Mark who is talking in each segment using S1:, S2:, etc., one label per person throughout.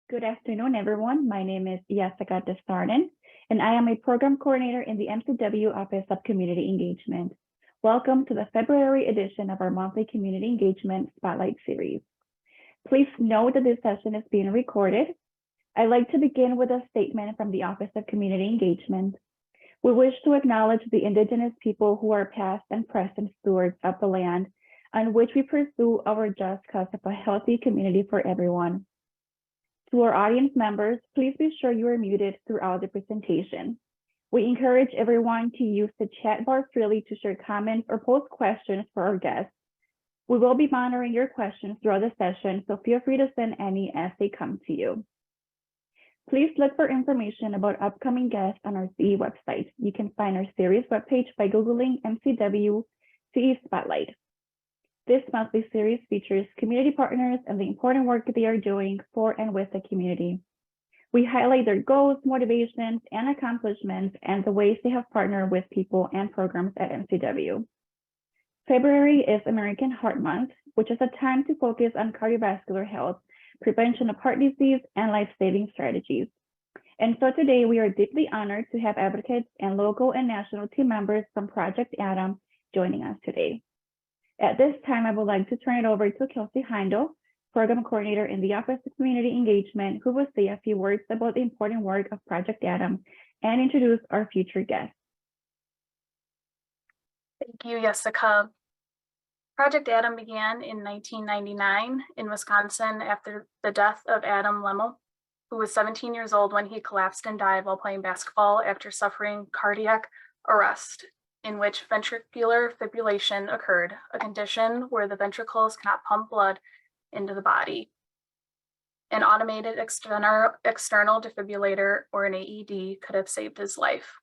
S1: Good afternoon, everyone. My name is Jessica Desarden, and I am a program coordinator in the MCW Office of Community Engagement. Welcome to the February edition of our monthly Community Engagement Spotlight Series. Please note that this session is being recorded. I'd like to begin with a statement from the Office of Community Engagement. We wish to acknowledge the Indigenous people who are past and present stewards of the land on which we pursue our just cause of a healthy community for everyone. To our audience members, please be sure you are muted throughout the presentation. We encourage everyone to use the chat bar freely to share comments or post questions for our guests. We will be monitoring your questions throughout the session, so feel free to send any as they come to you. Please look for information about upcoming guests on our CE website. You can find our series webpage by Googling MCW CE Spotlight. This monthly series features community partners and the important work they are doing for and with the community. We highlight their goals, motivations, and accomplishments, and the ways they have partnered with people and programs at MCW. February is American Heart Month, which is a time to focus on cardiovascular health, prevention of heart disease, and life-saving strategies. And so today we are deeply honored to have advocates and local and national team members from Project Adam joining us today. At this time, I would like to turn it over to Kelsey Heindel, Program Coordinator in the Office of Community Engagement, who will say a few words about the important work of Project Adam and introduce our future guests.
S2: Thank you, Jessica. Project Adam began in 1999 in Wisconsin after the death of Adam Lemel, who was 17 years old when he collapsed and died while playing basketball after suffering cardiac arrest, in which ventricular fibrillation occurred, a condition where the ventricles cannot pump blood into the body. An automated external defibrillator, or an AED, could have saved his life.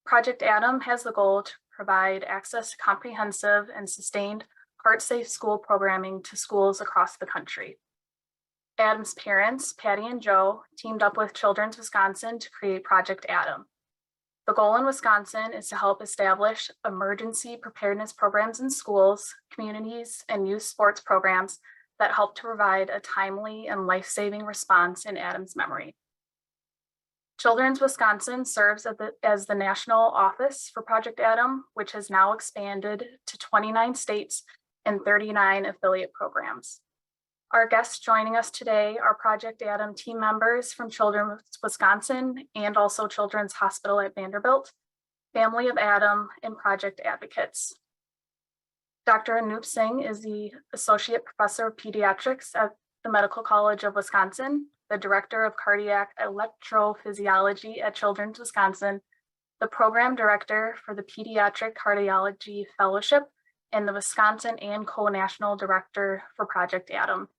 S2: Project Adam has the goal to provide access to comprehensive and sustained heart-safe school programming to schools across the country. Adam's parents, Patty and Joe, teamed up with Children's Wisconsin to create Project Adam. The goal in Wisconsin is to help establish emergency preparedness programs in schools, communities, and youth sports programs that help to provide a timely and life-saving response in Adam's memory. Children's Wisconsin serves as the national office for Project Adam, which has now expanded to 29 states and 39 affiliate programs. Our guests joining us today are Project Adam team members from Children's Wisconsin and also Children's Hospital at Vanderbilt, Family of Adam, and Project Advocates. Dr. Anup Singh is the Associate Professor of Pediatrics at the Medical College of Wisconsin, the Director of Cardiac Electrophysiology at Children's Wisconsin, the Program Director for the Pediatric Cardiology Fellowship, and the Wisconsin and Co-National Director for Project Adam.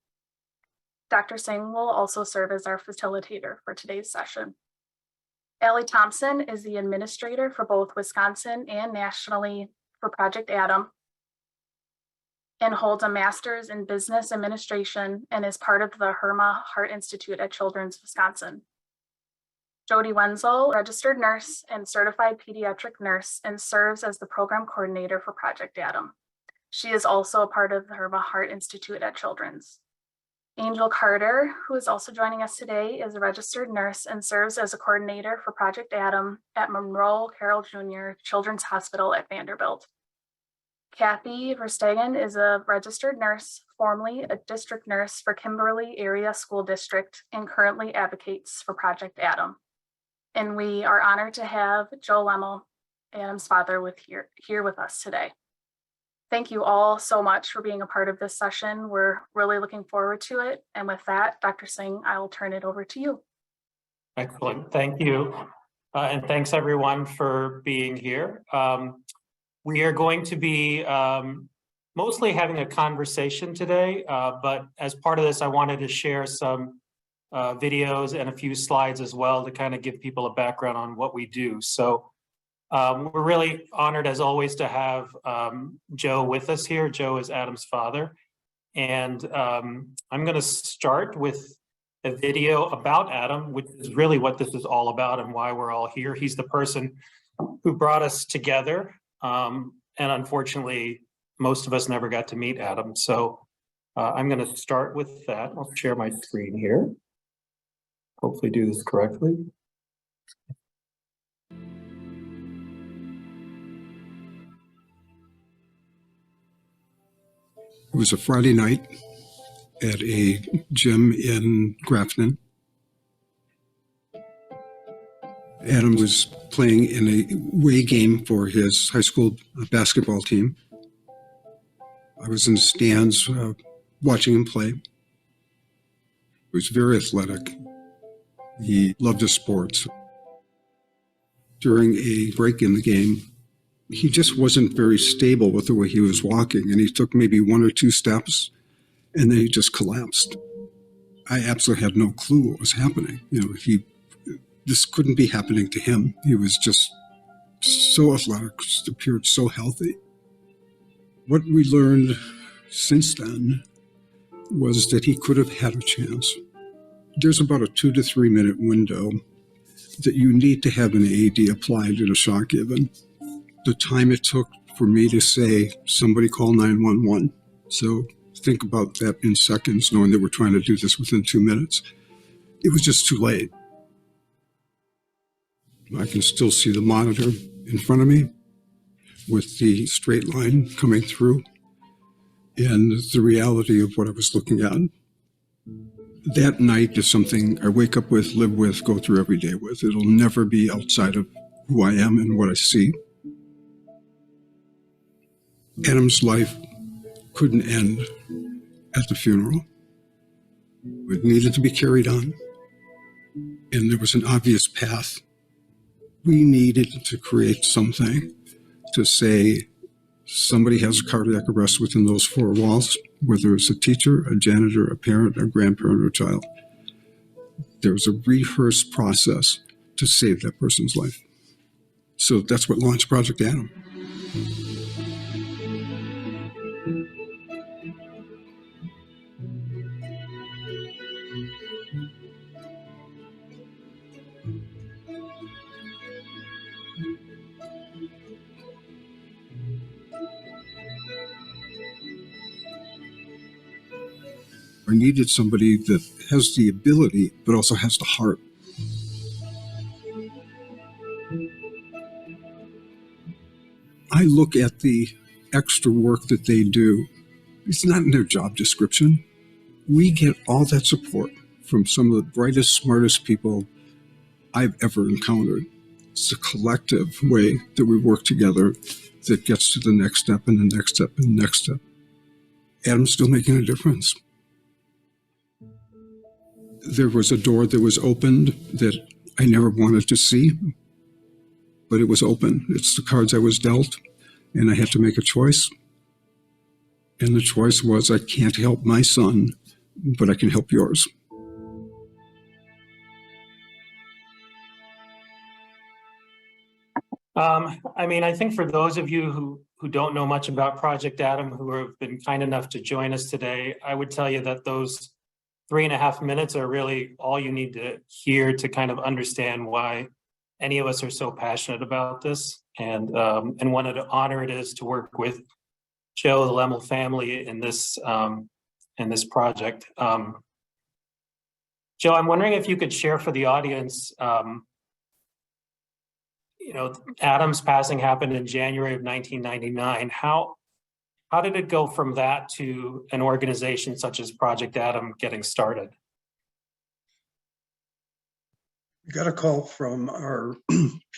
S2: Dr. Singh will also serve as our facilitator for today's session. Allie Thompson is the administrator for both Wisconsin and nationally for Project Adam, and holds a master's in business administration and is part of the Herma Heart Institute at Children's Wisconsin. Jody Wenzel, registered nurse and certified pediatric nurse, and serves as the program coordinator for Project Adam. She is also a part of the Herma Heart Institute at Children's. Angel Carter, who is also joining us today, is a registered nurse and serves as a coordinator for Project Adam at Monroe Carroll Jr. Children's Hospital at Vanderbilt. Kathy Verstegen is a registered nurse, formerly a district nurse for Kimberly Area School District, and currently advocates for Project Adam. And we are honored to have Joe Lemel, Adam's father, here with us today. Thank you all so much for being a part of this session. We're really looking forward to it. And with that, Dr. Singh, I will turn it over to you.
S3: Excellent, thank you. And thanks everyone for being here. We are going to be mostly having a conversation today, but as part of this, I wanted to share some videos and a few slides as well to kind of give people a background on what we do. So we're really honored, as always, to have Joe with us here. Joe is Adam's father. And I'm going to start with a video about Adam, which is really what this is all about and why we're all here. He's the person who brought us together. And unfortunately, most of us never got to meet Adam. So I'm going to start with that. I'll share my screen here. hopefully do this correctly.
S4: It was a Friday night at a gym in Grafton. Adam was playing in a away game for his high school basketball team. I was in the stands watching him play. He was very athletic. He loved his sports. During a break in the game, he just wasn't very stable with the way he was walking, and he took maybe 1 or 2 steps, and then he just collapsed. I absolutely had no clue what was happening. This couldn't be happening to him. He was just so athletic, just appeared so healthy. What we learned since then was that he could have had a chance. There's about a 2 to 3 minute window that you need to have an AED applied and a shock given. The time it took for me to say, somebody call 911. So think about that in seconds, knowing that we're trying to do this within 2 minutes. It was just too late. I can still see the monitor in front of me with the straight line coming through and the reality of what I was looking at. That night is something I wake up with, live with, go through every day with. It'll never be outside of who I am and what I see. Adam's life couldn't end at the funeral. It needed to be carried on. And there was an obvious path. We needed to create something to say somebody has a cardiac arrest within those 4 walls, whether it's a teacher, a janitor, a parent, a grandparent, or a child. There was a rehearsed process to save that person's life. So that's what launched Project Adam. I needed somebody that has the ability, but also has the heart. I look at the extra work that they do. It's not in their job description. We get all that support from some of the brightest, smartest people I've ever encountered. It's a collective way that we work together that gets to the next step and the next step and the next step. Adam's still making a difference. There was a door that was opened that I never wanted to see, but it was open. It's the cards I was dealt, and I had to make a choice. And the choice was, I can't help my son, but I can help yours.
S3: I think for those of you who don't know much about Project Adam, who have been kind enough to join us today, I would tell you that those 3.5 minutes are really all you need to hear to kind of understand why any of us are so passionate about this, and what an honor it is to work with Joe, the Lemel family in this project. Joe, I'm wondering if you could share for the audience, Adam's passing happened in January of 1999. How did it go from that to an organization such as Project Adam getting started?
S4: We got a call from our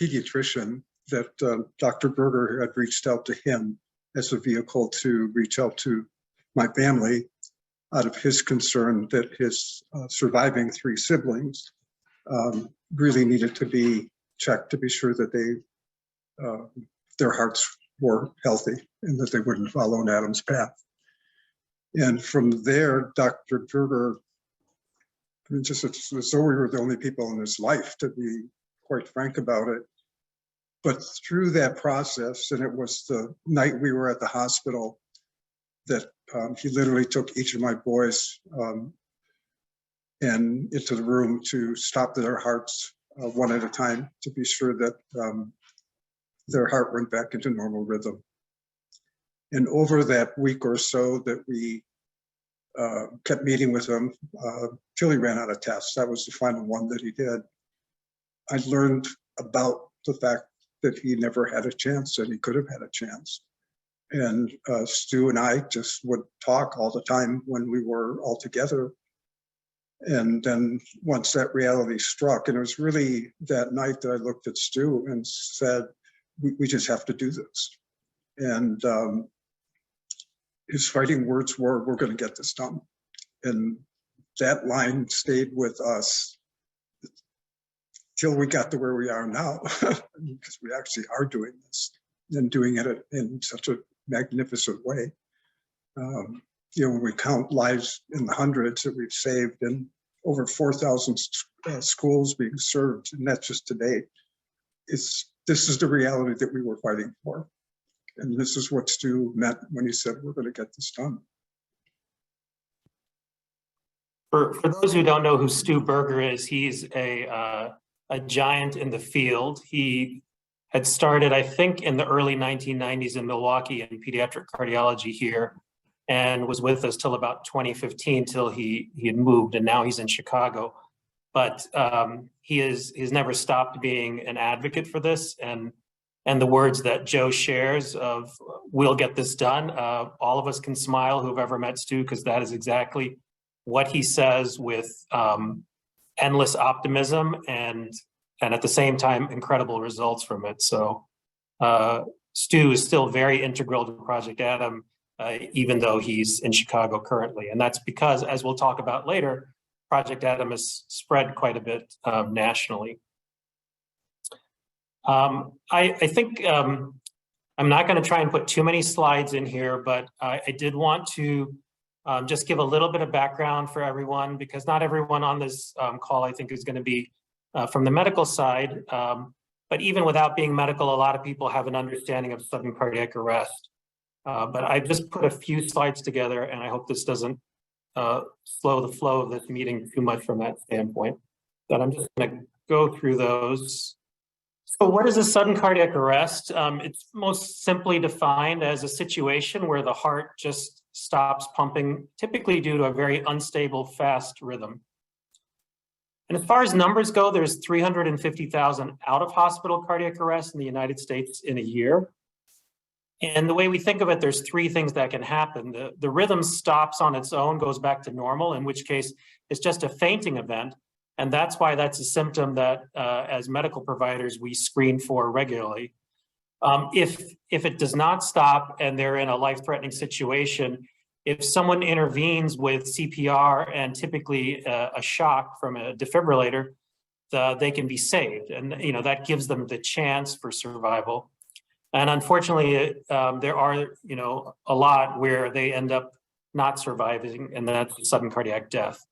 S4: pediatrician that Dr. Berger had reached out to him as a vehicle to reach out to my family out of his concern that his surviving 3 siblings really needed to be checked to be sure that their hearts were healthy and that they wouldn't follow in Adam's path. And from there, Dr. Berger, it's as though we were the only people in his life, to be quite frank about it. But through that process, and it was the night we were at the hospital, that he literally took each of my boys and into the room to stop their hearts one at a time to be sure that their heart went back into normal rhythm. And over that week or so that we kept meeting with him till he ran out of tests. That was the final one that he did. I learned about the fact that he never had a chance, and he could have had a chance. And Stu and I just would talk all the time when we were all together. And then once that reality struck, and it was really that night that I looked at Stu and said, we just have to do this. And his fighting words were, we're going to get this done. And that line stayed with us till we got to where we are now, because we actually are doing this and doing it in such a magnificent way. You know, when we count lives in the hundreds that we've saved and over 4,000 schools being served, and that's just to date, this is the reality that we were fighting for. And this is what Stu meant when he said, we're going to get this done.
S3: For those who don't know who Stu Berger is, he's a giant in the field. He had started, I think, in the early 1990s in Milwaukee in pediatric cardiology here, and was with us till about 2015, till he had moved, and now he's in Chicago. But he's never stopped being an advocate for this, and the words that Joe shares of "we'll get this done." All of us can smile who've ever met Stu, because that is exactly what he says, with endless optimism and at the same time incredible results from it. So Stu is still very integral to Project Adam, even though he's in Chicago currently, and that's because, as we'll talk about later, Project Adam has spread quite a bit nationally. I think I'm not going to try and put too many slides in here, but I did want to just give a little bit of background for everyone, because not everyone on this call, I think, is going to be from the medical side. But even without being medical, a lot of people have an understanding of sudden cardiac arrest. But I just put a few slides together, and I hope this doesn't slow the flow of this meeting too much from that standpoint. But I'm just going to go through those. So what is a sudden cardiac arrest? It's most simply defined as a situation where the heart just stops pumping, typically due to a very unstable, fast rhythm. And as far as numbers go, there's 350,000 out-of-hospital cardiac arrests in the United States in a year. And the way we think of it, there's three things that can happen. The rhythm stops on its own, goes back to normal, in which case it's just a fainting event. And that's why that's a symptom that as medical providers, we screen for regularly. If it does not stop and they're in a life-threatening situation, if someone intervenes with CPR and typically a shock from a defibrillator, they can be saved. And that gives them the chance for survival. And unfortunately, there are a lot where they end up not surviving, and that's sudden cardiac death.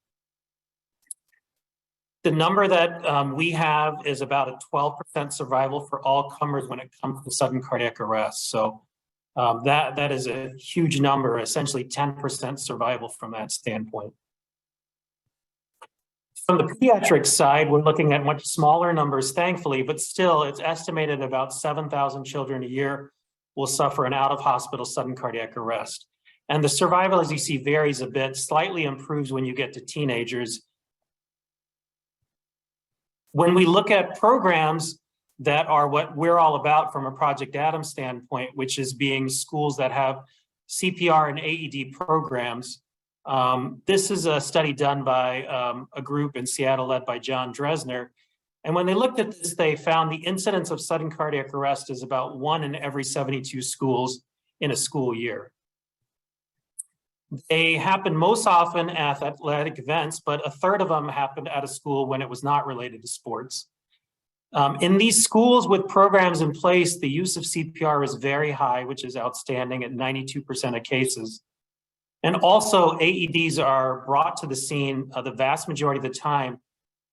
S3: The number that we have is about a 12% survival for all comers when it comes to sudden cardiac arrest. So that is a huge number, essentially 10% survival from that standpoint. From the pediatric side, we're looking at much smaller numbers, thankfully, but still it's estimated about 7,000 children a year will suffer an out-of-hospital sudden cardiac arrest. And the survival, as you see, varies a bit, slightly improves when you get to teenagers. When we look at programs that are what we're all about from a Project Adam standpoint, which is being schools that have CPR and AED programs, this is a study done by a group in Seattle led by John Dresner. And when they looked at this, they found the incidence of sudden cardiac arrest is about 1 in every 72 schools in a school year. They happen most often at athletic events, but a third of them happened at a school when it was not related to sports. In these schools with programs in place, the use of CPR is very high, which is outstanding at 92% of cases. And also AEDs are brought to the scene the vast majority of the time.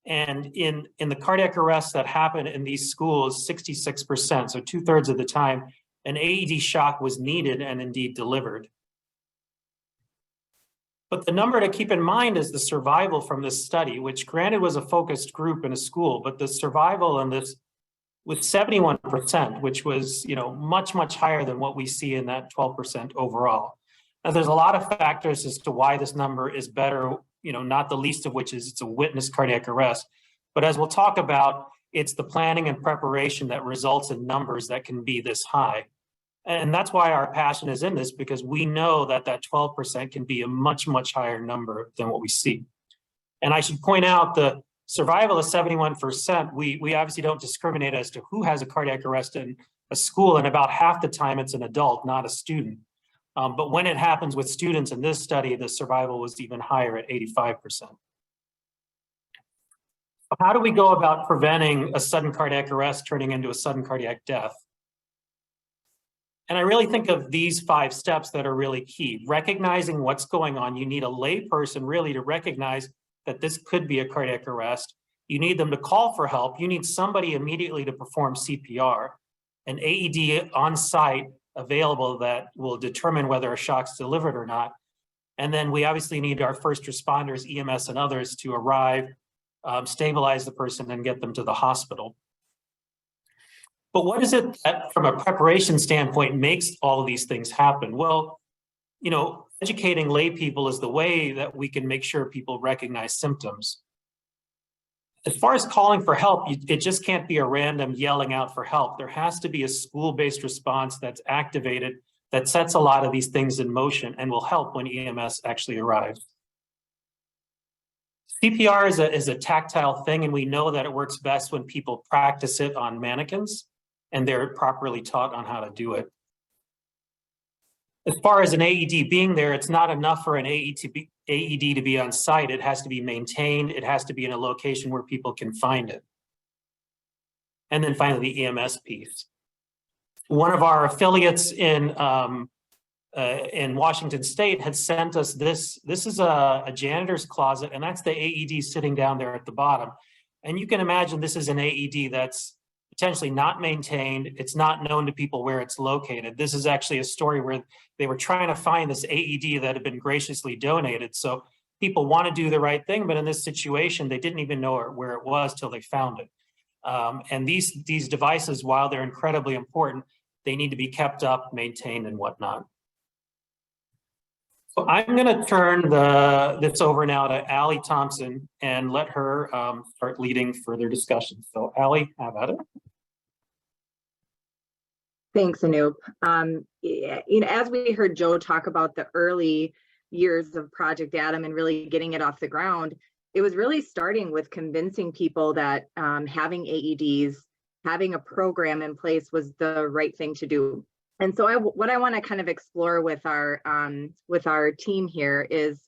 S3: And in the cardiac arrests that happen in these schools, 66%, so 2/3 of the time, an AED shock was needed and indeed delivered. But the number to keep in mind is the survival from this study, which granted was a focused group in a school, but the survival in this with 71%, which was much, much higher than what we see in that 12% overall. Now, there's a lot of factors as to why this number is better, not the least of which is it's a witnessed cardiac arrest. But as we'll talk about, it's the planning and preparation that results in numbers that can be this high. And that's why our passion is in this, because we know that 12% can be a much, much higher number than what we see. And I should point out the survival of 71%, we obviously don't discriminate as to who has a cardiac arrest in a school, and about half the time it's an adult, not a student. But when it happens with students in this study, the survival was even higher at 85%. How do we go about preventing a sudden cardiac arrest turning into a sudden cardiac death? And I really think of these 5 steps that are really key. Recognizing what's going on. You need a lay person really to recognize that this could be a cardiac arrest. You need them to call for help. You need somebody immediately to perform CPR, an AED on site available that will determine whether a shock's delivered or not. And then we obviously need our first responders, EMS and others, to arrive, stabilize the person and get them to the hospital. But what is it that, from a preparation standpoint, makes all of these things happen? Well, educating lay people is the way that we can make sure people recognize symptoms. As far as calling for help, it just can't be a random yelling out for help. There has to be a school-based response that's activated, that sets a lot of these things in motion and will help when EMS actually arrives. CPR is a tactile thing, and we know that it works best when people practice it on mannequins and they're properly taught on how to do it. As far as an AED being there, it's not enough for an AED to be on site. It has to be maintained. It has to be in a location where people can find it. And then finally, the EMS piece. One of our affiliates in Washington State had sent us this. This is a janitor's closet, and that's the AED sitting down there at the bottom. And you can imagine this is an AED that's potentially not maintained. It's not known to people where it's located. This is actually a story where they were trying to find this AED that had been graciously donated. So people want to do the right thing, but in this situation, they didn't even know where it was till they found it. And these devices, while they're incredibly important, they need to be kept up, maintained, and whatnot. So I'm going to turn this over now to Allie Thompson and let her start leading further discussion. So Allie, how about it?
S5: Thanks, Anoop. As we heard Joe talk about the early years of Project Adam and really getting it off the ground, it was really starting with convincing people that having AEDs, having a program in place was the right thing to do. And so what I want to kind of explore with our team here is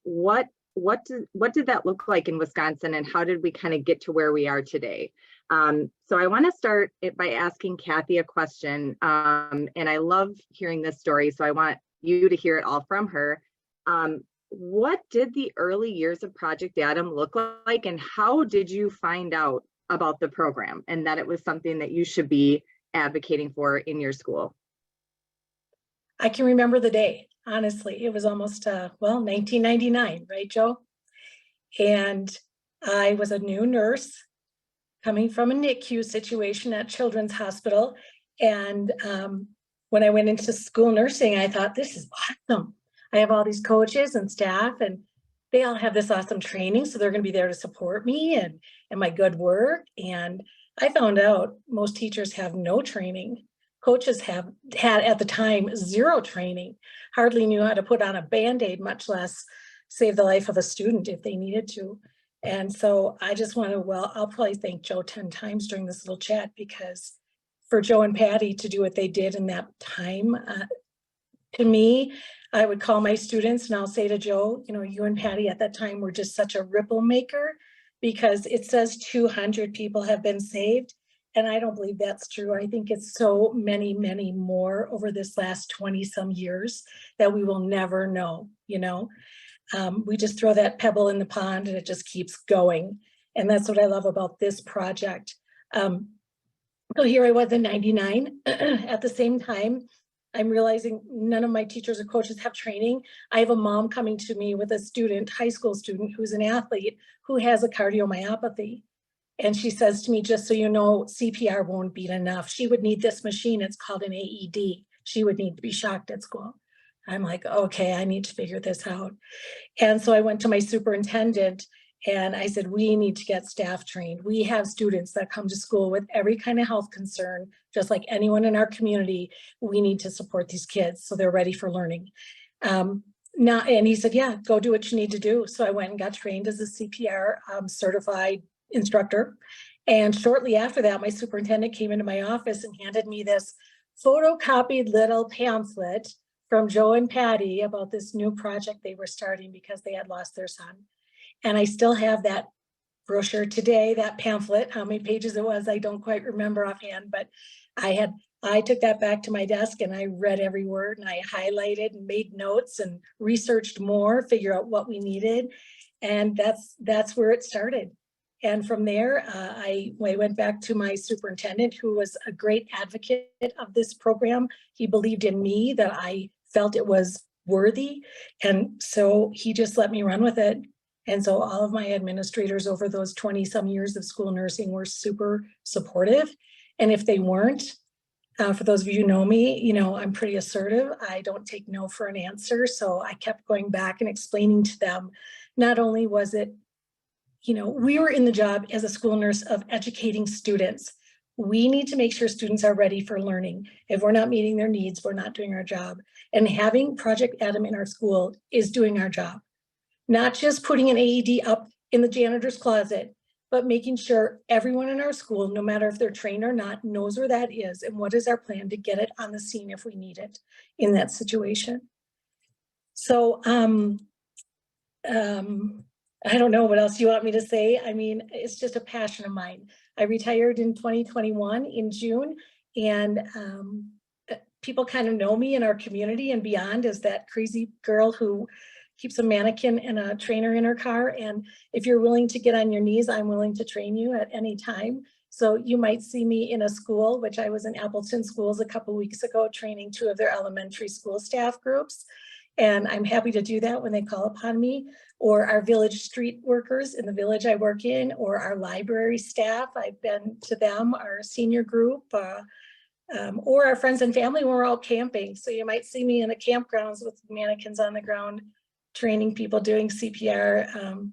S5: what did that look like in Wisconsin, and how did we kind of get to where we are today? So I want to start by asking Kathy a question, and I love hearing this story, so I want you to hear it all from her. What did the early years of Project Adam look like, and how did you find out about the program and that it was something that you should be advocating for in your school?
S6: I can remember the day, honestly. It was almost, 1999, right, Joe? And I was a new nurse coming from a NICU situation at Children's Hospital. And when I went into school nursing, I thought, this is awesome. I have all these coaches and staff, and they all have this awesome training. So they're going to be there to support me and my good work. And I found out most teachers have no training. Coaches had at the time 0 training, hardly knew how to put on a Band-Aid, much less save the life of a student if they needed to. And so I just want to, I'll probably thank Joe 10 times during this little chat, because for Joe and Patty to do what they did in that time, to me, I would call my students and I'll say to Joe, you and Patty at that time were just such a ripple maker, because it says 200 people have been saved. And I don't believe that's true. I think it's so many, many more over this last 20 some years that we will never know, We just throw that pebble in the pond and it just keeps going. And that's what I love about this project. So here I was in 99. At the same time, I'm realizing none of my teachers or coaches have training. I have a mom coming to me with a student, high school student, who's an athlete who has a cardiomyopathy. And she says to me, just so you know, CPR won't be enough. She would need this machine. It's called an AED. She would need to be shocked at school. I'm like, okay, I need to figure this out. And so I went to my superintendent and I said, we need to get staff trained. We have students that come to school with every kind of health concern, just like anyone in our community. We need to support these kids so they're ready for learning. And he said, yeah, go do what you need to do. So I went and got trained as a CPR certified instructor. And shortly after that, my superintendent came into my office and handed me this photocopied little pamphlet from Joe and Patty about this new project they were starting because they had lost their son. And I still have that brochure today, that pamphlet. How many pages it was, I don't quite remember offhand, but I took that back to my desk and I read every word and I highlighted and made notes and researched more, figure out what we needed. And that's where it started. And from there, I went back to my superintendent, who was a great advocate of this program. He believed in me, that I felt it was worthy. And so he just let me run with it. And so all of my administrators over those 20 some years of school nursing were super supportive. And if they weren't, for those of you who know me, I'm pretty assertive. I don't take no for an answer. So I kept going back and explaining to them, not only was it, we were in the job as a school nurse of educating students. We need to make sure students are ready for learning. If we're not meeting their needs, we're not doing our job. And having Project Adam in our school is doing our job. Not just putting an AED up in the janitor's closet, but making sure everyone in our school, no matter if they're trained or not, knows where that is and what is our plan to get it on the scene if we need it in that situation. So I don't know what else you want me to say. I mean, it's just a passion of mine. I retired in 2021 in June, and people kind of know me in our community and beyond as that crazy girl who keeps a mannequin and a trainer in her car. And if you're willing to get on your knees, I'm willing to train you at any time. So you might see me in a school, which I was in Appleton Schools a couple of weeks ago, training 2 of their elementary school staff groups. And I'm happy to do that when they call upon me, or our village street workers in the village I work in, or our library staff. I've been to them, our senior group, or our friends and family when we're all camping. So you might see me in the campgrounds with mannequins on the ground, training people doing CPR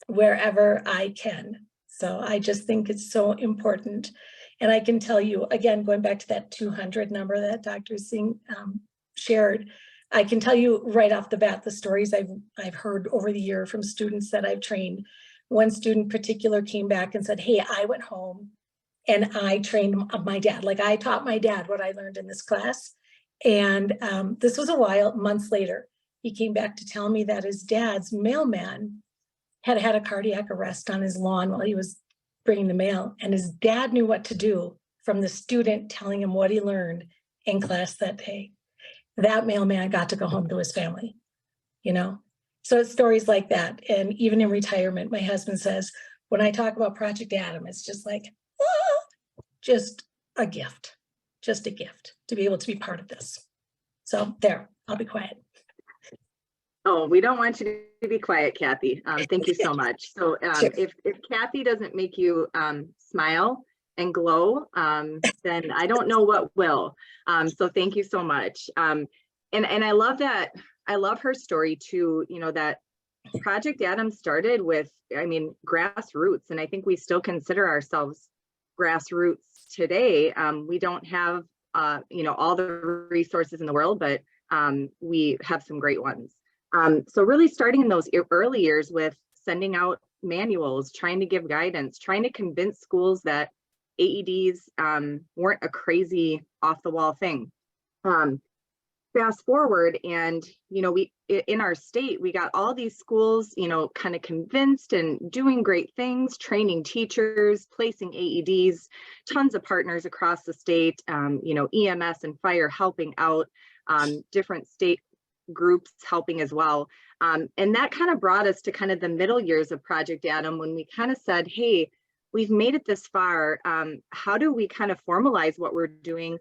S6: wherever I can. So I just think it's so important. And I can tell you, again, going back to that 200 number that Dr. Singh shared, I can tell you right off the bat, the stories I've heard over the year from students that I've trained. One student in particular came back and said, hey, I went home and I trained my dad. Like I taught my dad what I learned in this class. And this was months later. He came back to tell me that his dad's mailman had had a cardiac arrest on his lawn while he was bringing the mail. And his dad knew what to do from the student telling him what he learned in class that day. That mailman got to go home to his family, So it's stories like that. And even in retirement, my husband says, when I talk about Project Adam, it's just like, just a gift to be able to be part of this. So there, I'll be quiet.
S5: Oh, we don't want you to be quiet, Kathy. Thank you so much. So
S6: Sure.
S5: if Kathy doesn't make you smile and glow, then I don't know what will. So thank you so much. And I love that. I love her story too, that Project Adam started with, grassroots. And I think we still consider ourselves grassroots today. We don't have, all the resources in the world, but we have some great ones. So really starting in those early years with sending out manuals, trying to give guidance, trying to convince schools that AEDs weren't a crazy off-the-wall thing. Fast forward, and we in our state, we got all these schools, kind of convinced and doing great things, training teachers, placing AEDs, tons of partners across the state, EMS and fire helping out, different state groups helping as well. And that kind of brought us to kind of the middle years of Project Adam, when we kind of said, hey, we've made it this far. How do we kind of formalize what we're doing,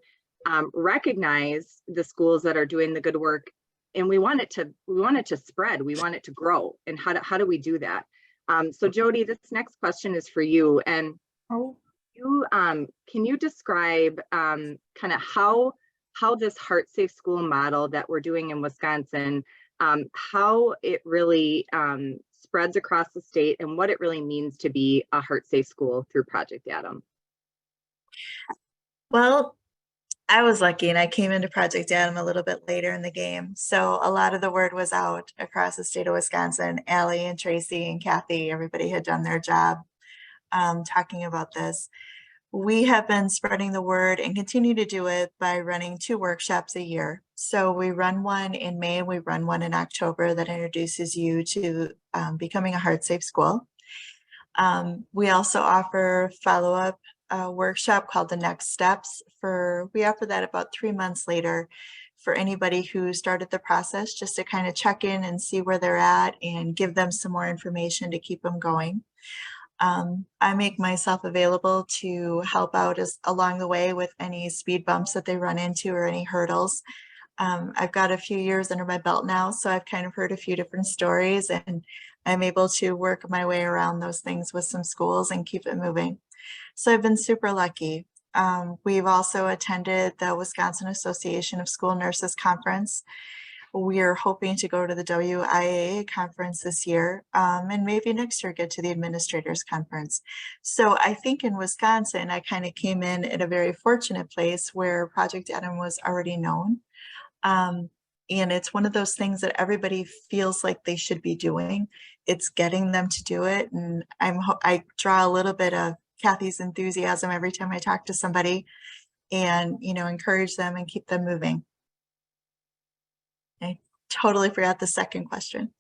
S5: recognize the schools that are doing the good work, and we want it to spread, we want it to grow, and how do we do that? So Jody, this next question is for you, and you can you describe kind of how how this Heart Safe School model that we're doing in Wisconsin, how it really spreads across the state and what it really means to be a Heart Safe School through Project Adam.
S7: Well, I was lucky and I came into Project Adam a little bit later in the game. So a lot of the word was out across the state of Wisconsin. Allie and Tracy and Kathy, everybody had done their job talking about this. We have been spreading the word and continue to do it by running 2 workshops a year. So we run one in May and we run one in October that introduces you to becoming a Heart Safe School. We also offer follow-up workshop called the Next Steps. We offer that about 3 months later for anybody who started the process, just to kind of check in and see where they're at and give them some more information to keep them going. I make myself available to help out along the way with any speed bumps that they run into or any hurdles. I've got a few years under my belt now, so I've kind of heard a few different stories, and I'm able to work my way around those things with some schools and keep it moving. So I've been super lucky. We've also attended the Wisconsin Association of School Nurses Conference. We are hoping to go to the WIAA conference this year, and maybe next year get to the administrators conference. So I think in Wisconsin, I kind of came in at a very fortunate place where Project Adam was already known. And it's one of those things that everybody feels like they should be doing. It's getting them to do it. And I draw a little bit of Kathy's enthusiasm every time I talk to somebody and, encourage them and keep them moving. I totally forgot the second question.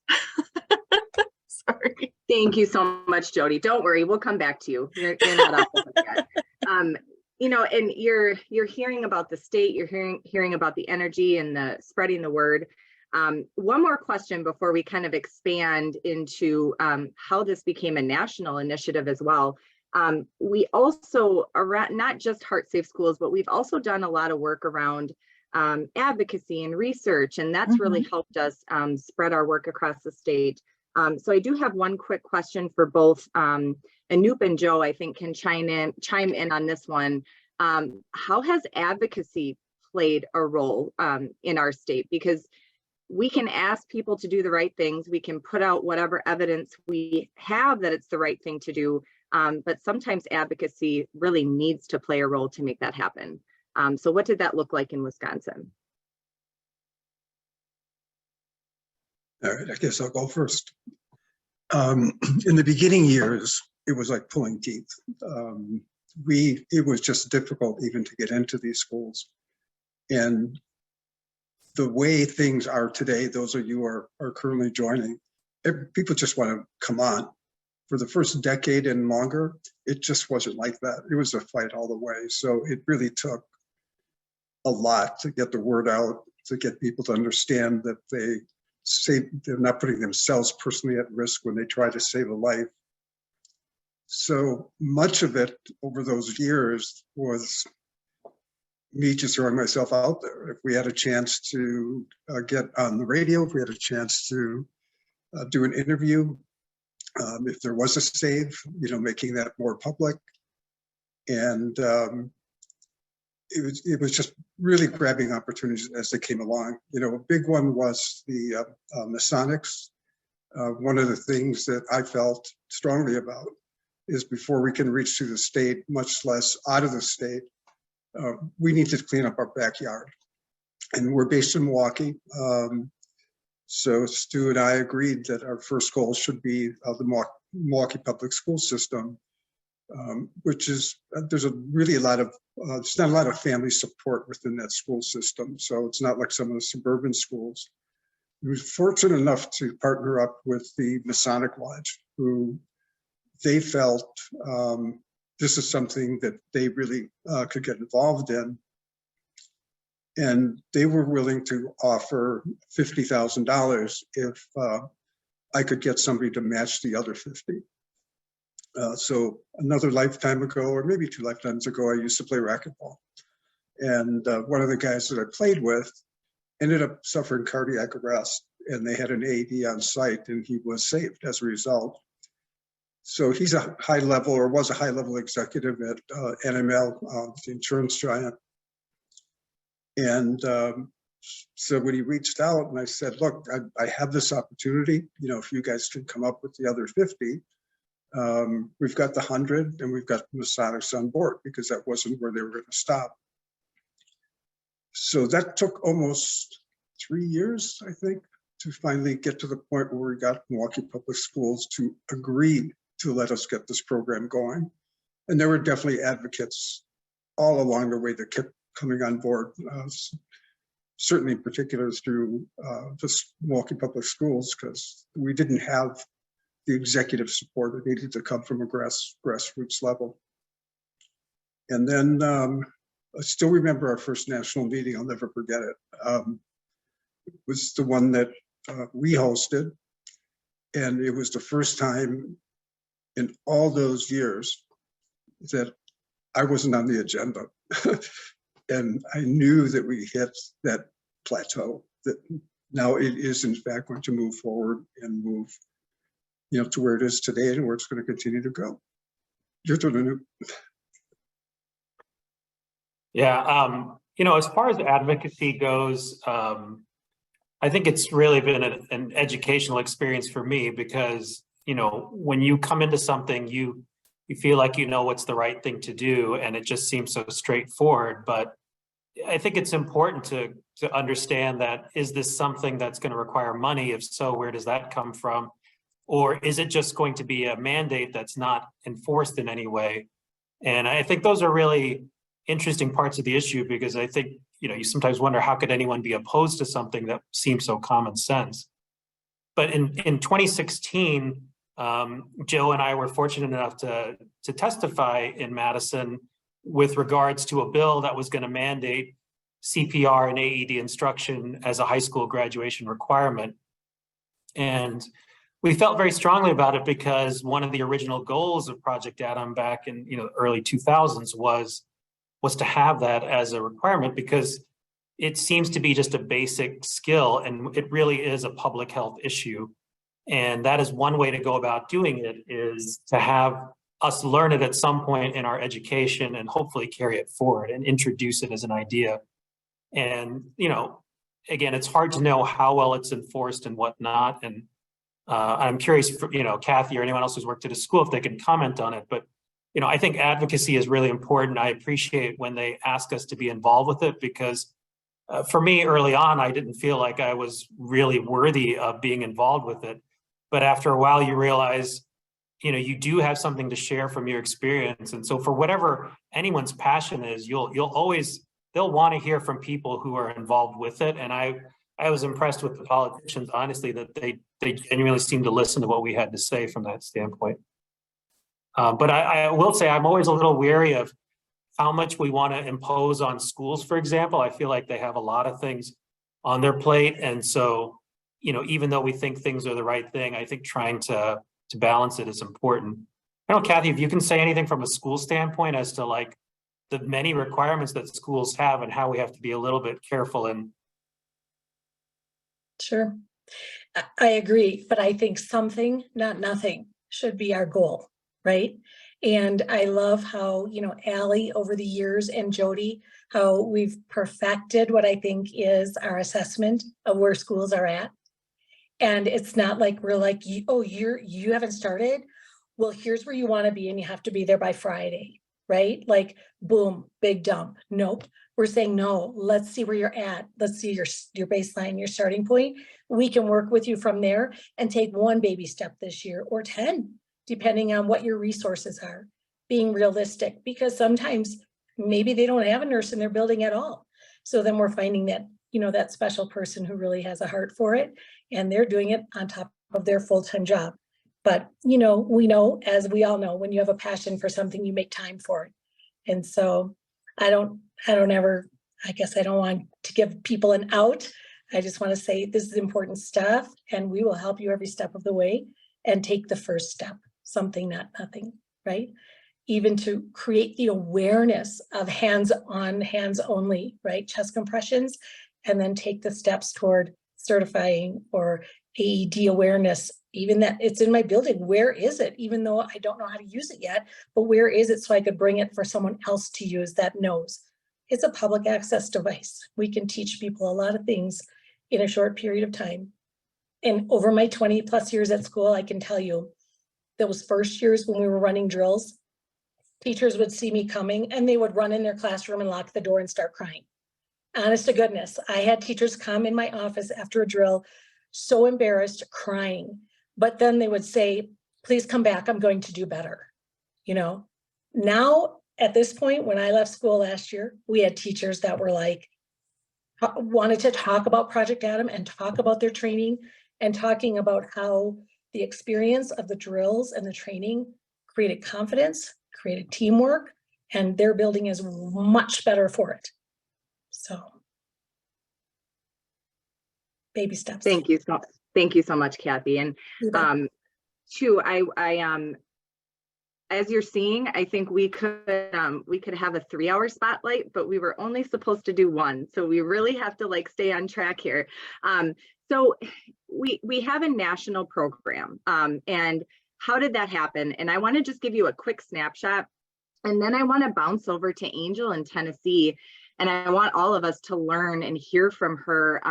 S7: Sorry.
S5: Thank you so much, Jody. Don't worry, we'll come back to you. You're not off the hook yet. And you're hearing about the state, you're hearing about the energy and the spreading the word. One more question before we kind of expand into how this became a national initiative as well. We also, not just Heart Safe Schools, but we've also done a lot of work around advocacy and research, and that's really helped us spread our work across the state. So I do have one quick question for both Anoop and Joe. I think can chime in on this one. How has advocacy played a role in our state? Because we can ask people to do the right things. We can put out whatever evidence we have that it's the right thing to do. But sometimes advocacy really needs to play a role to make that happen. So what did that look like in Wisconsin?
S4: All right, I guess I'll go first. In the beginning years, it was like pulling teeth. It was just difficult even to get into these schools. And the way things are today, those of you who are currently joining, people just want to come on. For the first decade and longer, it just wasn't like that. It was a fight all the way. So it really took a lot to get the word out, to get people to understand that they're not putting themselves personally at risk when they try to save a life. So much of it over those years was me just throwing myself out there. If we had a chance to get on the radio, if we had a chance to do an interview, if there was a save, making that more public. And it was just really grabbing opportunities as they came along. A big one was the Masonics. One of the things that I felt strongly about is before we can reach to the state, much less out of the state, we need to clean up our backyard. And we're based in Milwaukee. So Stu and I agreed that our first goal should be the Milwaukee public school system, which is, there's there's not a lot of family support within that school system. So it's not like some of the suburban schools. We were fortunate enough to partner up with the Masonic Lodge, who they felt this is something that they really could get involved in. And they were willing to offer $50,000 if I could get somebody to match the other 50. So another lifetime ago, or maybe 2 lifetimes ago, I used to play racquetball. And one of the guys that I played with ended up suffering cardiac arrest, and they had an AED on site, and he was saved as a result. So he's a high level, or was a high level executive at NML, the insurance giant. And so when he reached out and I said, look, I have this opportunity, you know, if you guys can come up with the other 50, we've got the 100 and we've got Masonics on board, because that wasn't where they were going to stop. So that took almost 3 years, I think, to finally get to the point where we got Milwaukee Public Schools to agree to let us get this program going. And there were definitely advocates all along the way that kept coming on board, certainly in particular through just Milwaukee Public Schools, because we didn't have the executive support that needed to come from a grassroots level. And then I still remember our first national meeting. I'll never forget it. It was the one that we hosted, and it was the first time in all those years that I wasn't on the agenda. And I knew that we hit that plateau, that now it is in fact going to move forward and move, you know, to where it is today and where it's going to continue to go. Your turn, Anu.
S3: Yeah, you know, as far as advocacy goes, I think it's really been an educational experience for me, because, you know, when you come into something, you feel like you know what's the right thing to do, and it just seems so straightforward. But I think it's important to understand that, is this something that's going to require money? If so, where does that come from? Or is it just going to be a mandate that's not enforced in any way? And I think those are really interesting parts of the issue, because I think, you know, you sometimes wonder, how could anyone be opposed to something that seems so common sense? But in 2016, Joe and I were fortunate enough to testify in Madison with regards to a bill that was going to mandate CPR and AED instruction as a high school graduation requirement. And we felt very strongly about it, because one of the original goals of Project Adam back in, you know, early 2000s was to have that as a requirement, because it seems to be just a basic skill, and it really is a public health issue. And that is one way to go about doing it, is to have us learn it at some point in our education and hopefully carry it forward and introduce it as an idea. And, you know, again, it's hard to know how well it's enforced and whatnot. And I'm curious, for, you know, Kathy or anyone else who's worked at a school, if they can comment on it. But, you know, I think advocacy is really important. I appreciate when they ask us to be involved with it, because for me early on, I didn't feel like I was really worthy of being involved with it. But after a while, you realize, you know, you do have something to share from your experience. And so for whatever anyone's passion is, they'll want to hear from people who are involved with it. And I was impressed with the politicians, honestly, that they genuinely seemed to listen to what we had to say from that standpoint. But I will say, I'm always a little wary of how much we want to impose on schools, for example. I feel like they have a lot of things on their plate. And so, you know, even though we think things are the right thing, I think trying to balance it is important. I don't know, Kathy, if you can say anything from a school standpoint as to like the many requirements that schools have and how we have to be a little bit careful. And
S6: Sure. I agree, but I think something, not nothing, should be our goal, right? And I love how, you know, Allie over the years and Jody, how we've perfected what I think is our assessment of where schools are at. And it's not like we're like, oh, you haven't started. Well, here's where you want to be, and you have to be there by Friday, right? Like, boom, big dump. Nope. We're saying, no, let's see where you're at. Let's see your baseline, your starting point. We can work with you from there and take one baby step this year, or 10, depending on what your resources are. Being realistic, because sometimes maybe they don't have a nurse in their building at all. So then we're finding that, you know, that special person who really has a heart for it, and they're doing it on top of their full-time job. But, you know, we know, as we all know, when you have a passion for something, you make time for it. And so I don't want to give people an out. I just want to say this is important stuff, and we will help you every step of the way, and take the first step, something, not nothing, right? Even to create the awareness of hands-on, hands-only, right? Chest compressions, and then take the steps toward certifying or AED awareness, even that it's in my building. Where is it? Even though I don't know how to use it yet, but where is it so I could bring it for someone else to use that knows? it's a public access device. We can teach people a lot of things in a short period of time. And over my 20+ years at school, I can tell you, those first years when we were running drills, teachers would see me coming and they would run in their classroom and lock the door and start crying. Honest to goodness, I had teachers come in my office after a drill, so embarrassed, crying. But then they would say, please come back, I'm going to do better. You know, now at this point, when I left school last year, we had teachers that were like, wanted to talk about Project Adam and talk about their training and talking about how the experience of the drills and the training created confidence, created teamwork, and their building is much better for it. So, baby steps.
S5: Thank you so much, Kathy. And too, as you're seeing, I think we could have a 3-hour spotlight, but we were only supposed to do 1. So we really have to like stay on track here. So we have a national program, and how did that happen? And I want to just give you a quick snapshot, and then I want to bounce over to Angel in Tennessee, and I want all of us to learn and hear from her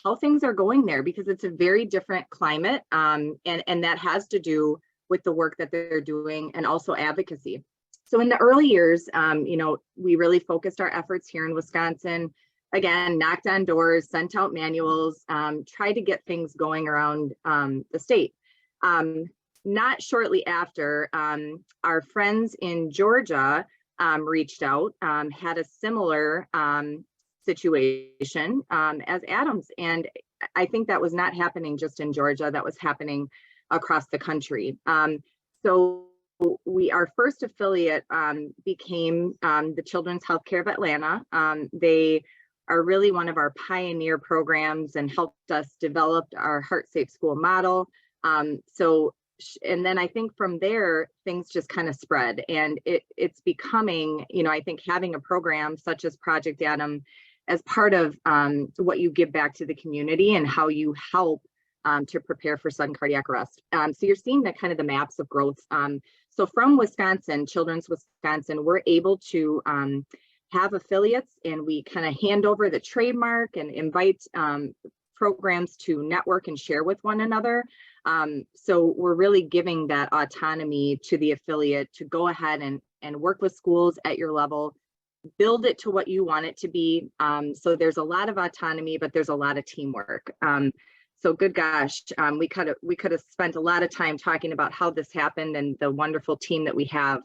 S5: how things are going there, because it's a very different climate, and that has to do with the work that they're doing and also advocacy. So in the early years, you know, we really focused our efforts here in Wisconsin. Again, knocked on doors, sent out manuals, tried to get things going around the state. Not shortly after, our friends in Georgia reached out, had a similar situation as Adam's. And I think that was not happening just in Georgia, that was happening across the country. So our first affiliate became the Children's Healthcare of Atlanta. They are really one of our pioneer programs and helped us develop our Heart Safe School model. And then I think from there, things just kind of spread, and it's becoming, you know, I think having a program such as Project Adam as part of what you give back to the community and how you help to prepare for sudden cardiac arrest. So you're seeing that kind of the maps of growth. So from Wisconsin, Children's Wisconsin, we're able to have affiliates, and we kind of hand over the trademark and invite programs to network and share with one another. So we're really giving that autonomy to the affiliate to go ahead and work with schools at your level, build it to what you want it to be. So there's a lot of autonomy, but there's a lot of teamwork. So good gosh, we could have spent a lot of time talking about how this happened and the wonderful team that we have.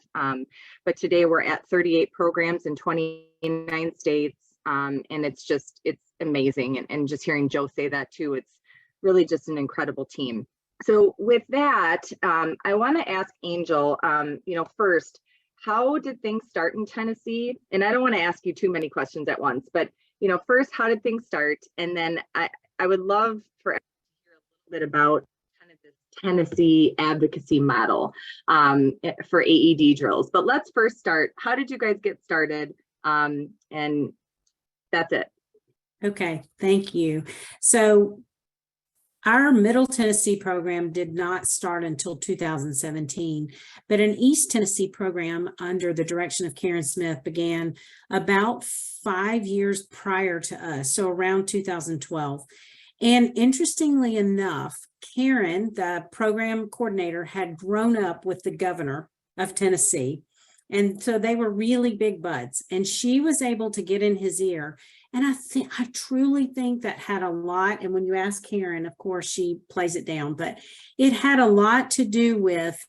S5: But today we're at 38 programs in 29 states. And it's amazing. And just hearing Joe say that too, it's really just an incredible team. So with that, I want to ask Angel, you know, first, how did things start in Tennessee? And I don't want to ask you too many questions at once, but, you know, first, how did things start? And then I would love for everyone to hear a little bit about kind of this Tennessee advocacy model for AED drills. But let's first start. How did you guys get started? And that's it.
S8: Okay, thank you. So our Middle Tennessee program did not start until 2017, but an East Tennessee program under the direction of Karen Smith began about 5 years prior to us, so around 2012. And interestingly enough, Karen, the program coordinator, had grown up with the governor of Tennessee. And so they were really big buds, and she was able to get in his ear. And I truly think that had a lot, and when you ask Karen, of course, she plays it down, but it had a lot to do with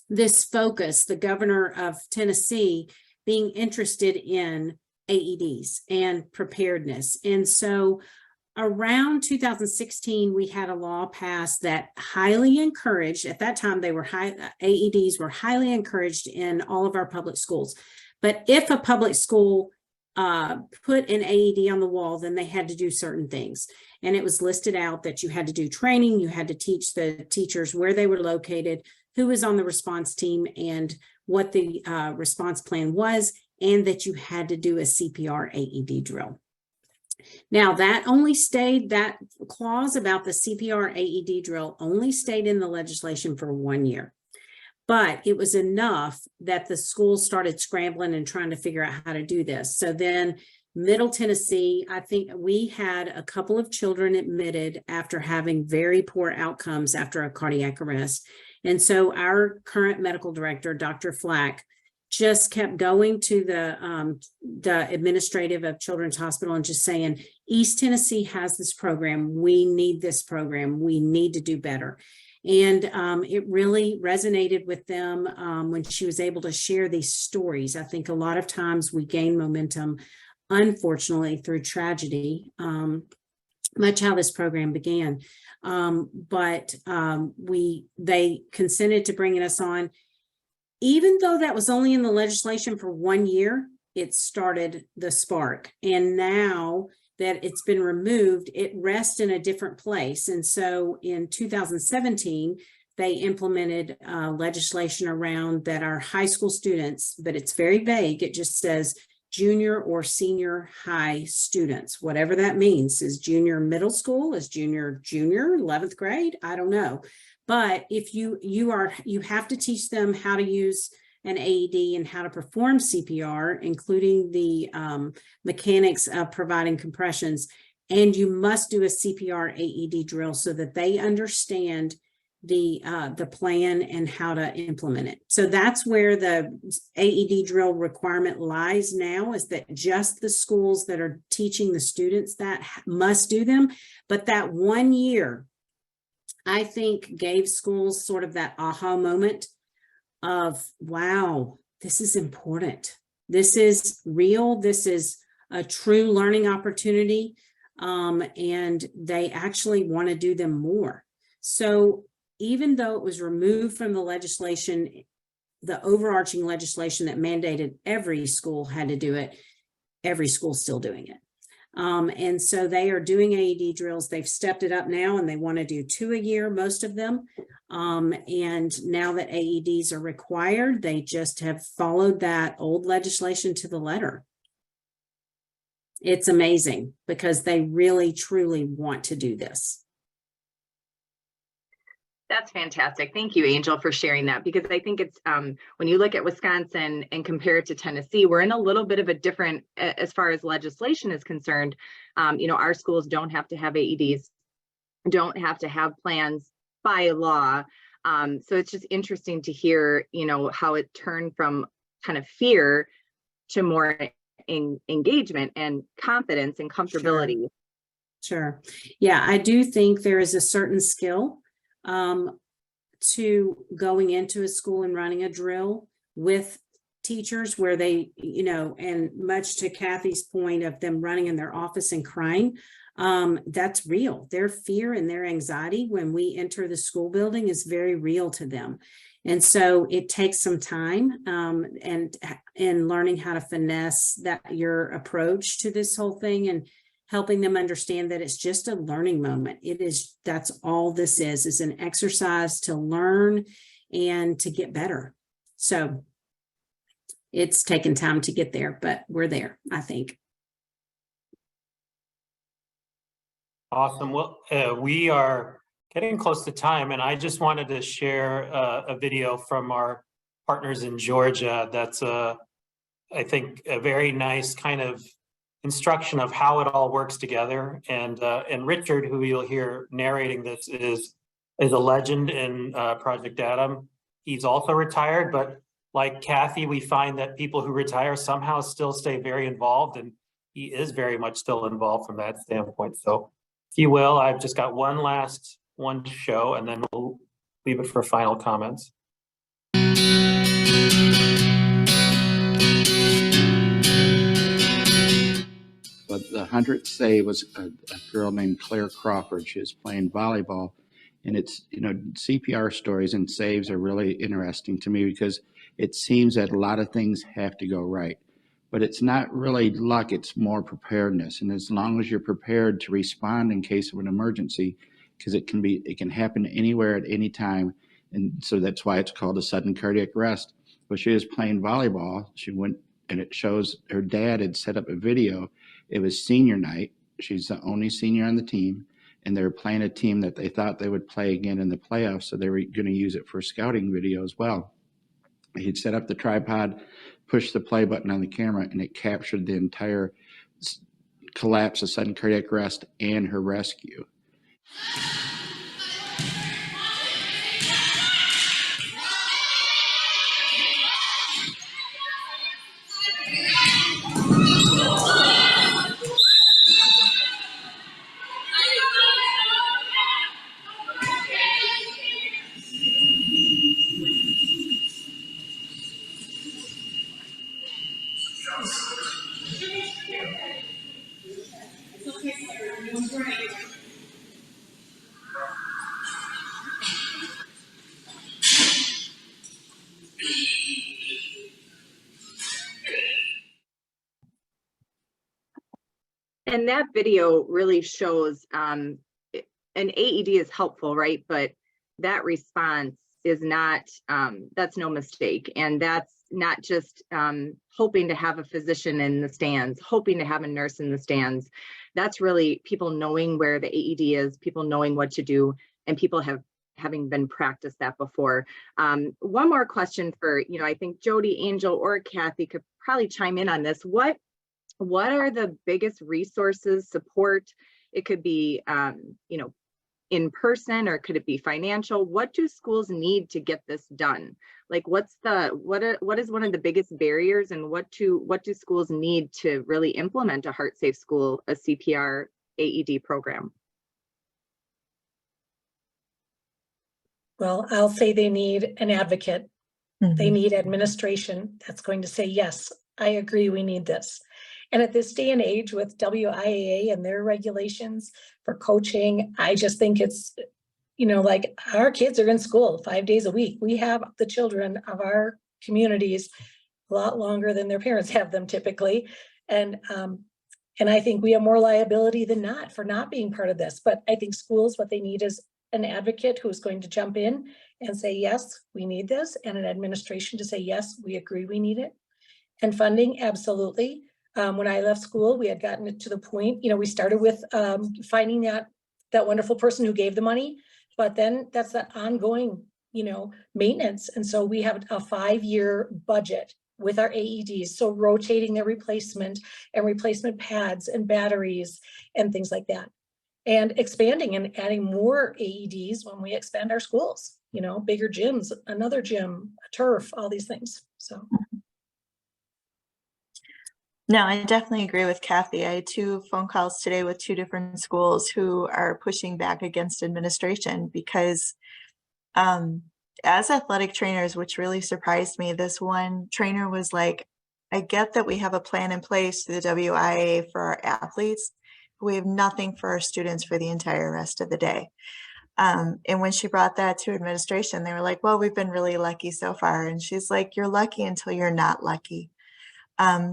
S8: this focus, the governor of Tennessee being interested in AEDs and preparedness. And so around 2016, we had a law passed that highly encouraged, at that time, AEDs were highly encouraged in all of our public schools. But if a public school put an AED on the wall, then they had to do certain things. And it was listed out that you had to do training, you had to teach the teachers where they were located, who was on the response team, and what the response plan was, and that you had to do a CPR AED drill. Now that clause about the CPR AED drill only stayed in the legislation for 1 year. But it was enough that the schools started scrambling and trying to figure out how to do this. So then Middle Tennessee, I think we had a couple of children admitted after having very poor outcomes after a cardiac arrest. And so our current medical director, Dr. Flack, just kept going to the administrative of Children's Hospital and just saying, East Tennessee has this program. We need this program. We need to do better. And it really resonated with them when she was able to share these stories. I think a lot of times we gain momentum, unfortunately, through tragedy, much how this program began. But they consented to bringing us on. Even though that was only in the legislation for 1 year, it started the spark. And now that it's been removed, it rests in a different place. And so in 2017, they implemented legislation around that our high school students, but it's very vague. It just says junior or senior high students, whatever that means. Is junior middle school, is junior 11th grade? I don't know. But if you have to teach them how to use an AED and how to perform CPR, including the mechanics of providing compressions. And you must do a CPR AED drill so that they understand the plan and how to implement it. So that's where the AED drill requirement lies now, is that just the schools that are teaching the students that must do them. But that 1 year, I think, gave schools sort of that aha moment of, wow, this is important. This is real. This is a true learning opportunity. And they actually want to do them more. So even though it was removed from the legislation, the overarching legislation that mandated every school had to do it, every school's still doing it. And so they are doing AED drills. They've stepped it up now and they want to do 2 a year, most of them. And now that AEDs are required, they just have followed that old legislation to the letter. It's amazing because they really, truly want to do this.
S5: That's fantastic. Thank you, Angel, for sharing that, because I think it's when you look at Wisconsin and compare it to Tennessee, we're in a little bit of a different, as far as legislation is concerned. Our schools don't have to have AEDs, don't have to have plans by law. So it's just interesting to hear, how it turned from kind of fear to more engagement and confidence and comfortability.
S8: Sure. Yeah, I do think there is a certain skill to going into a school and running a drill with teachers where they, and much to Kathy's point of them running in their office and crying, that's real. Their fear and their anxiety when we enter the school building is very real to them. And so it takes some time and learning how to finesse your approach to this whole thing and helping them understand that it's just a learning moment. That's all this is an exercise to learn and to get better. So it's taken time to get there, but we're there, I think.
S3: Awesome. Well, we are getting close to time, and I just wanted to share a video from our partners in Georgia. That's I think a very nice kind of instruction of how it all works together. And Richard, who you'll hear narrating this, is a legend in Project Adam. He's also retired, but like Kathy, we find that people who retire somehow still stay very involved, and he is very much still involved from that standpoint. So if you will, I've just got one last one to show, and then we'll leave it for final comments.
S9: But the 100th save was a girl named Claire Crawford. She was playing volleyball. And it's, CPR stories and saves are really interesting to me because it seems that a lot of things have to go right. But it's not really luck, it's more preparedness. And as long as you're prepared to respond in case of an emergency, because it can happen anywhere at any time. And so that's why it's called a sudden cardiac arrest. But she was playing volleyball. She went, and it shows her dad had set up a video. It was senior night. She's the only senior on the team, and they were playing a team that they thought they would play again in the playoffs, so they were going to use it for a scouting video as well. He'd set up the tripod, push the play button on the camera, and it captured the entire collapse of sudden cardiac arrest and her rescue.
S5: And that video really shows an AED is helpful, right? But that response is not, that's no mistake. And that's not just hoping to have a physician in the stands, hoping to have a nurse in the stands. That's really people knowing where the AED is, people knowing what to do, and people having been practiced that before. One more question for, I think Jody, Angel, or Kathy could probably chime in on this. What are the biggest resources, support? It could be, in person, or could it be financial? What do schools need to get this done? Like, what is one of the biggest barriers, and what do schools need to really implement a Heart Safe School, a CPR AED program?
S6: Well, I'll say they need an advocate. They need administration that's going to say, yes, I agree, we need this. And at this day and age with WIAA and their regulations for coaching, I just think it's, like our kids are in school 5 days a week. We have the children of our communities a lot longer than their parents have them typically. And I think we have more liability than not for not being part of this. But I think schools, what they need is an advocate who's going to jump in and say, yes, we need this, and an administration to say, yes, we agree, we need it. And funding, absolutely. When I left school, we had gotten it to the point, we started with finding that wonderful person who gave the money, but then that's the ongoing, maintenance. And so we have a 5-year budget with our AEDs. So rotating their replacement and replacement pads and batteries and things like that. And expanding and adding more AEDs when we expand our schools, bigger gyms, another gym, a turf, all these things. So.
S7: No, I definitely agree with Kathy. I had 2 phone calls today with 2 different schools who are pushing back against administration because as athletic trainers, which really surprised me, this one trainer was like, I get that we have a plan in place through the WIA for our athletes, but we have nothing for our students for the entire rest of the day. And when she brought that to administration, they were like, well, we've been really lucky so far. And she's like, you're lucky until you're not lucky.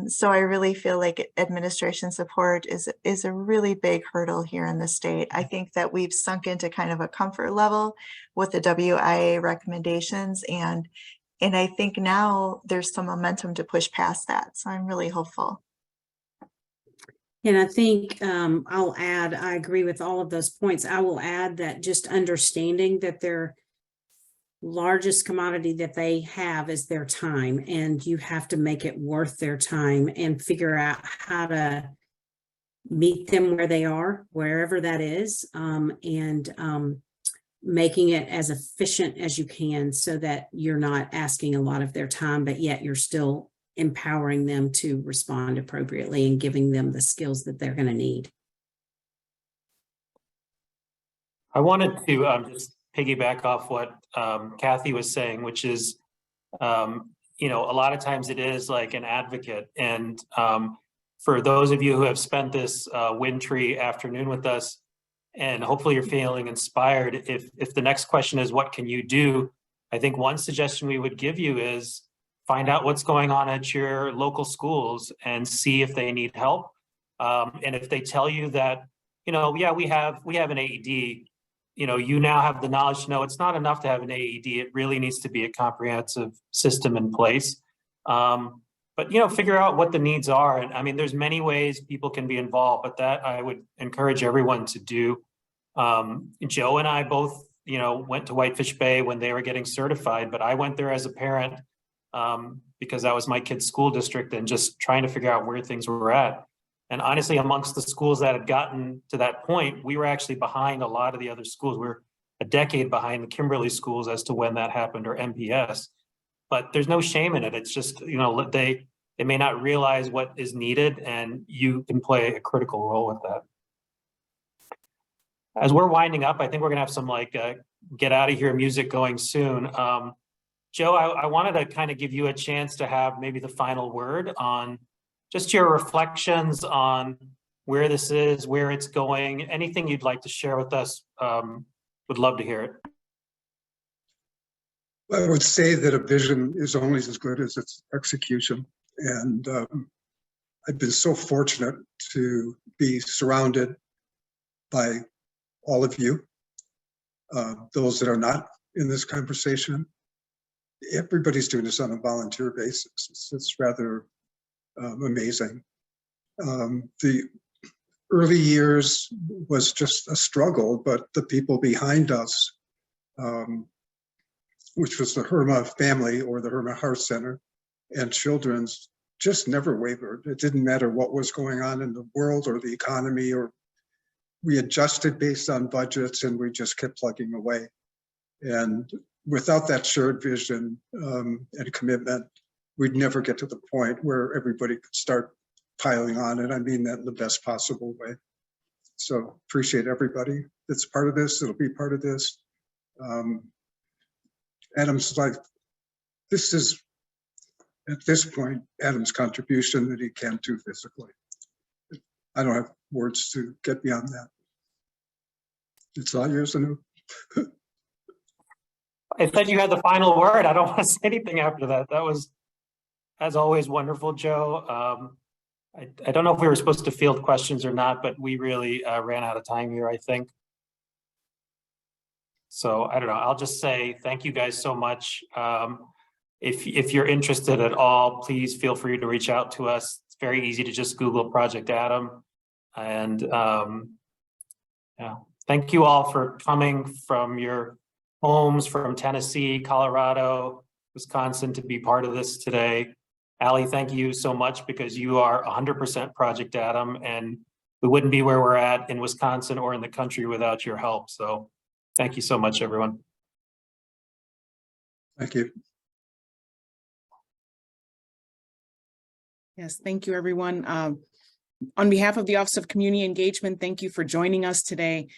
S7: So I really feel like administration support is a really big hurdle here in the state. I think that we've sunk into kind of a comfort level with the WIA recommendations, and I think now there's some momentum to push past that. So I'm really hopeful.
S8: And I think I'll add, I agree with all of those points. I will add that just understanding that their largest commodity that they have is their time, and you have to make it worth their time and figure out how to meet them where they are, wherever that is, and making it as efficient as you can so that you're not asking a lot of their time, but yet you're still empowering them to respond appropriately and giving them the skills that they're going to need.
S3: I wanted to just piggyback off what Kathy was saying, which is, a lot of times it is like an advocate. And for those of you who have spent this wintry afternoon with us, and hopefully you're feeling inspired, if the next question is, what can you do? I think one suggestion we would give you is find out what's going on at your local schools and see if they need help. And if they tell you that, yeah, we have an AED, you now have the knowledge to know it's not enough to have an AED. It really needs to be a comprehensive system in place. But, figure out what the needs are. And I mean, there's many ways people can be involved, but that I would encourage everyone to do. Joe and I both, went to Whitefish Bay when they were getting certified, but I went there as a parent because that was my kid's school district and just trying to figure out where things were at. And honestly, amongst the schools that had gotten to that point, we were actually behind a lot of the other schools. We're a decade behind the Kimberly schools as to when that happened, or MPS. But there's no shame in it. It's just, you know, they may not realize what is needed, and you can play a critical role with that. As we're winding up, I think we're gonna have some like get out of here music going soon. Joe, I wanted to kind of give you a chance to have maybe the final word on just your reflections on where this is, where it's going, anything you'd like to share with us. Would love to hear it.
S4: I would say that a vision is only as good as its execution. And I've been so fortunate to be surrounded by all of you, those that are not in this conversation. Everybody's doing this on a volunteer basis. It's rather amazing. The early years was just a struggle, but the people behind us, which was the Herma family or the Herma Heart Center and Children's, just never wavered. It didn't matter what was going on in the world or the economy, or we adjusted based on budgets, and we just kept plugging away. And without that shared vision and commitment, we'd never get to the point where everybody could start piling on. And I mean that in the best possible way. So appreciate everybody that's part of this, that'll be part of this. Adam's like, this is, at this point, Adam's contribution that he can't do physically. I don't have words to get beyond that. It's all yours, Anu.
S3: I thought you had the final word. I don't want to say anything after that. That was, as always, wonderful, Joe. I don't know if we were supposed to field questions or not, but we really ran out of time here, I think. So I don't know. I'll just say thank you guys so much. If you're interested at all, please feel free to reach out to us. It's very easy to just Google Project Adam. And yeah, thank you all for coming from your homes, from Tennessee, Colorado, Wisconsin, to be part of this today. Allie, thank you so much, because you are 100% Project Adam, and we wouldn't be where we're at in Wisconsin or in the country without your help. So thank you so much, everyone.
S4: Thank you.
S10: Yes, thank you, everyone. On behalf of the Office of Community Engagement, thank you for joining us today.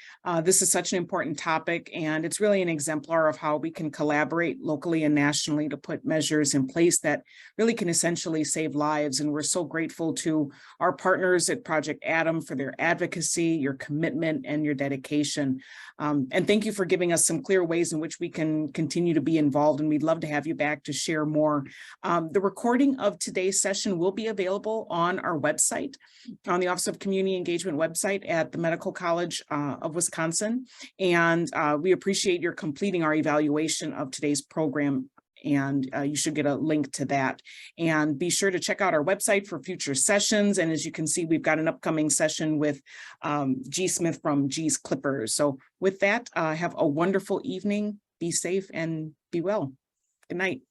S10: This is such an important topic, and it's really an exemplar of how we can collaborate locally and nationally to put measures in place that really can essentially save lives. And we're so grateful to our partners at Project Adam for their advocacy, your commitment, and your dedication. And thank you for giving us some clear ways in which we can continue to be involved, and we'd love to have you back to share more. The recording of today's session will be available on our website, on the Office of Community Engagement website at the Medical College of Wisconsin. And we appreciate your completing our evaluation of today's program, and you should get a link to that. And be sure to check out our website for future sessions. And as you can see, we've got an upcoming session with G. Smith from G's Clippers. So with that, have a wonderful evening, be safe and be well. Good night.